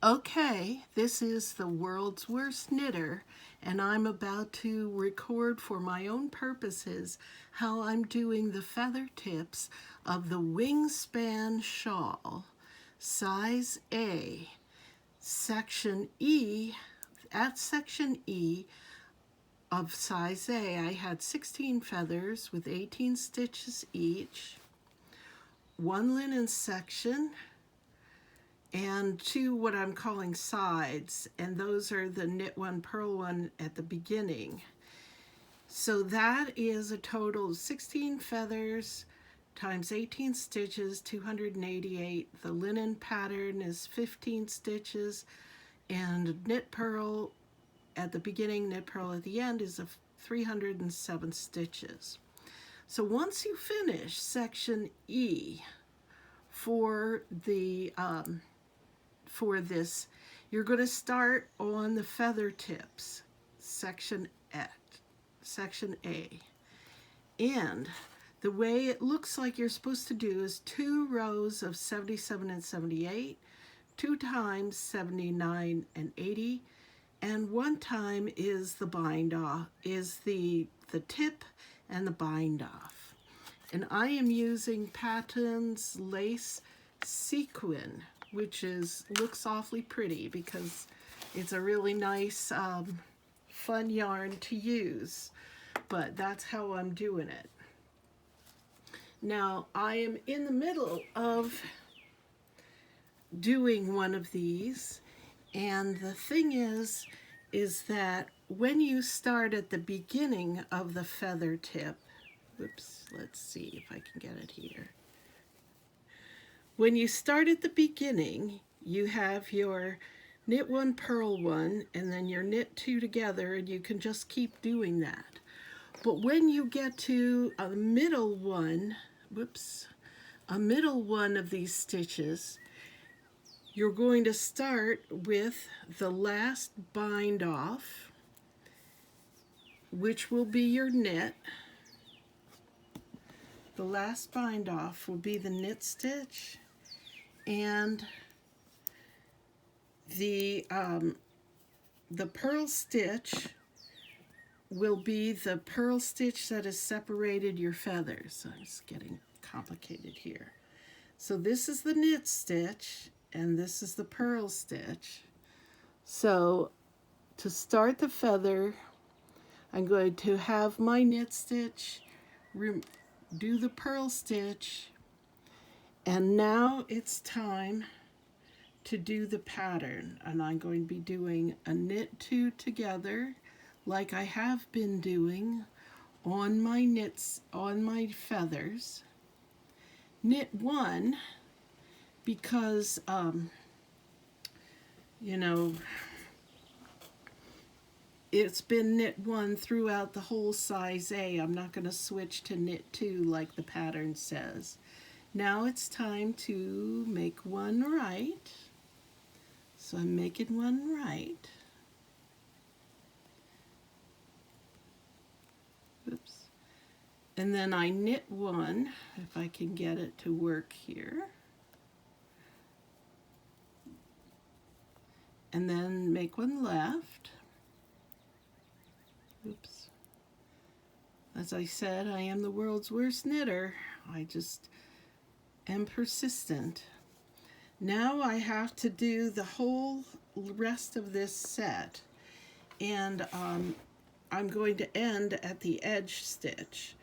Okay, this is the world's worst knitter, and I'm about to record for my own purposes how I'm doing the feather tips of the Wingspan shawl, size A, section E. At section E of size A, I had 16 feathers with 18 stitches each, one linen section, and two what I'm calling sides, and those are the knit one, purl one at the beginning. So that is a total of 16 feathers times 18 stitches, 288. The linen pattern is 15 stitches, and knit purl at the beginning, knit purl at the end is 307 stitches. So once you finish section E for this, you're going to start on the feather tips, section A. And the way it looks like you're supposed to do is 2 rows of 77 and 78, 2 times 79 and 80, and 1 time is the bind off, is the tip and the bind off. And I am using Patton's Lace Sequin, which looks awfully pretty because it's a really nice, fun yarn to use. But that's how I'm doing it. Now, I am in the middle of doing one of these, and the thing is that when you start at the beginning of the feather tip, whoops, let's see if I can get it here. When you start at the beginning, you have your knit 1, purl 1, and then your knit 2 together, and you can just keep doing that. But when you get to a middle one, a middle one of these stitches, you're going to start with the last bind off, which will be your knit. The last bind off will be the knit stitch, and the purl stitch will be the purl stitch that has separated your feathers. I'm just getting complicated here. So this is the knit stitch, and this is the purl stitch. So to start the feather, I'm going to have my knit stitch, do the purl stitch, and now it's time to do the pattern. And I'm going to be doing a knit 2 together, like I have been doing on my knits, on my feathers. Knit 1, because you know, it's been knit 1 throughout the whole size A. I'm not going to switch to knit 2 like the pattern says. Now it's time to make one right. So I'm making one right. Oops. And then I knit 1, if I can get it to work here. And then make one left. Oops. As I said, I am the world's worst knitter. I just am persistent. Now I have to do the whole rest of this set, and I'm going to end at the edge stitch.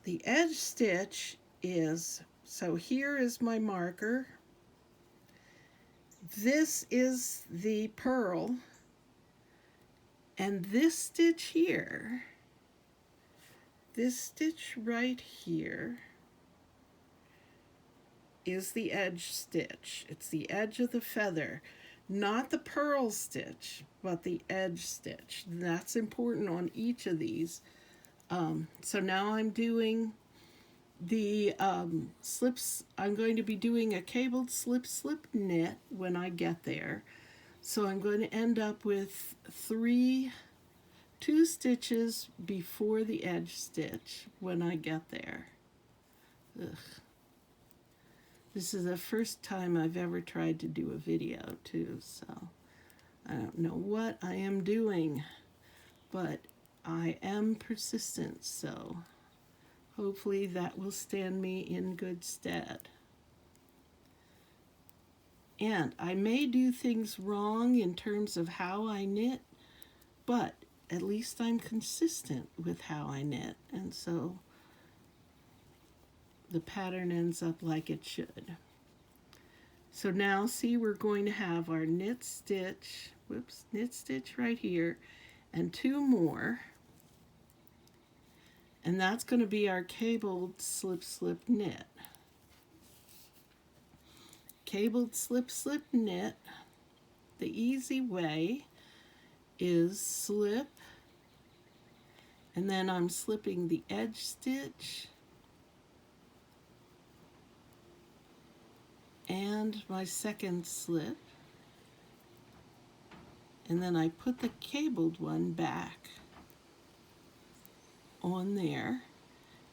The edge stitch is, so here is my marker. This is the purl, and this stitch here, this stitch right here, is the edge stitch. It's the edge of the feather, not the purl stitch, but the edge stitch. That's important on each of these. So now I'm doing the slips. I'm going to be doing a cabled slip knit when I get there. So I'm going to end up with 2 stitches before the edge stitch when I get there. Ugh. This is the first time I've ever tried to do a video too, so I don't know what I am doing, but I am persistent, so hopefully that will stand me in good stead. And I may do things wrong in terms of how I knit, but at least I'm consistent with how I knit, and so the pattern ends up like it should. So now see, we're going to have our knit stitch, knit stitch right here, and 2 more. And that's going to be our cabled slip slip knit. Cabled slip slip knit, the easy way is slip, and then I'm slipping the edge stitch and my second slip, and then I put the cabled one back on there,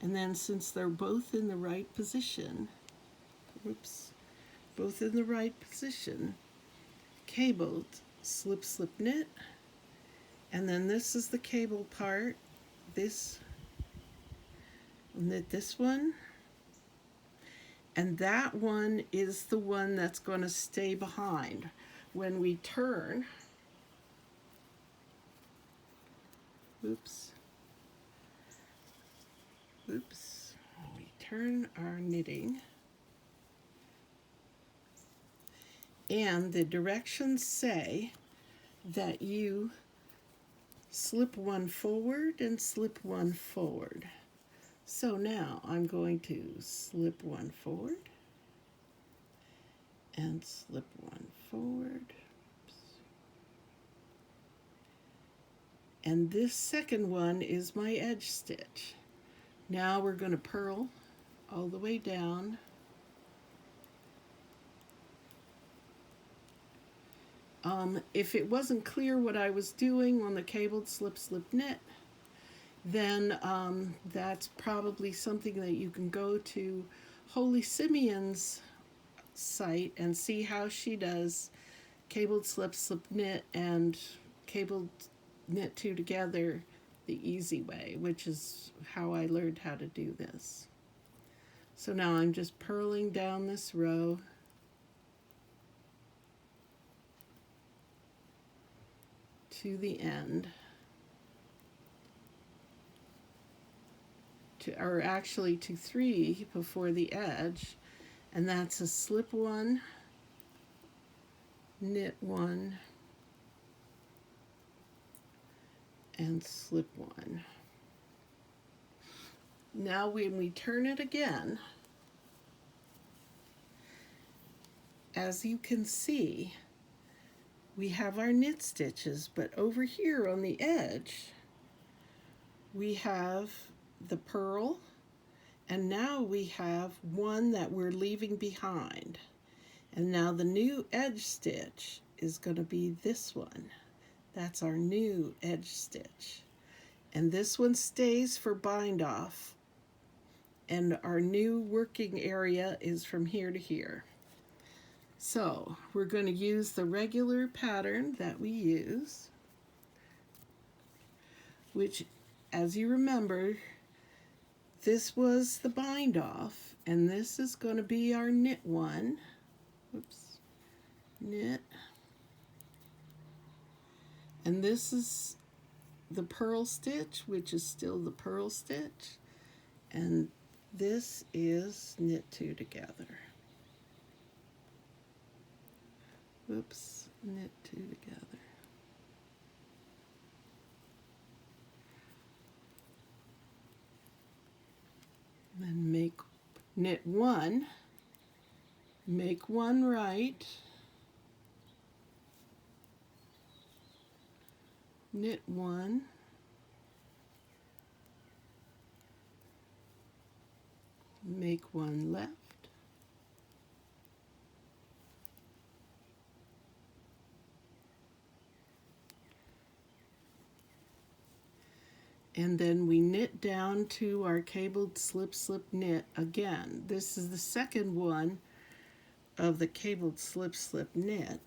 and then since they're both in the right position, both in the right position, cabled slip slip knit, and then this is the cable part, this, knit this one, and that one is the one that's going to stay behind. When we turn, we turn our knitting, and the directions say that you slip one forward and slip one forward. So now I'm going to slip one forward and slip one forward. And this second one is my edge stitch. Now we're going to purl all the way down. If it wasn't clear what I was doing on the cabled slip slip knit, then that's probably something that you can go to Holy Simian's site and see how she does cabled slip slip knit and cabled knit 2 together the easy way, which is how I learned how to do this. So now I'm just purling down this row to the end, or actually to 3 before the edge, and that's a slip 1, knit 1, and slip 1. Now when we turn it again, as you can see, we have our knit stitches, but over here on the edge we have the purl, and now we have one that we're leaving behind. And now the new edge stitch is going to be this one. That's our new edge stitch. And this one stays for bind off. And our new working area is from here to here. So we're going to use the regular pattern that we use, which, as you remember, this was the bind off, and this is going to be our knit 1. Knit. And this is the purl stitch, which is still the purl stitch, and this is knit 2 together. Knit 2 together. Then make knit 1, make 1 right, knit 1, make 1 left, and then we knit down to our cabled slip slip knit again. This is the second one of the cabled slip knit.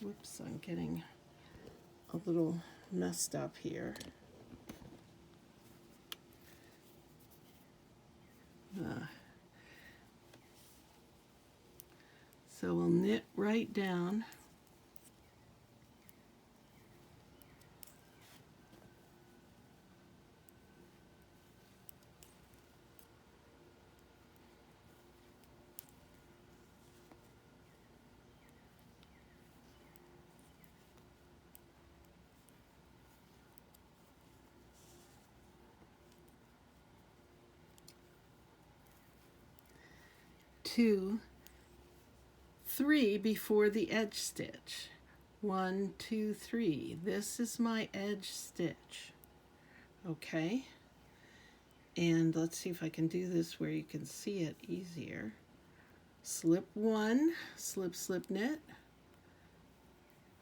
Whoops, I'm getting a little messed up here. So we'll knit right down. Two, three before the edge stitch. 1, 2, 3. This is my edge stitch. Okay. And let's see if I can do this where you can see it easier. Slip 1, slip knit,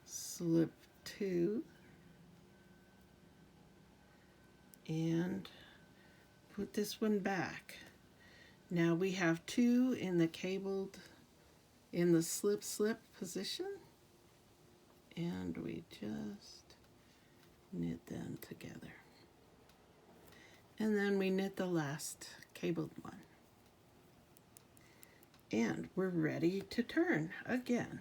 slip 2, and put this one back. Now we have 2 in the cabled, in the slip position, and we just knit them together. And then we knit the last cabled one. And we're ready to turn again.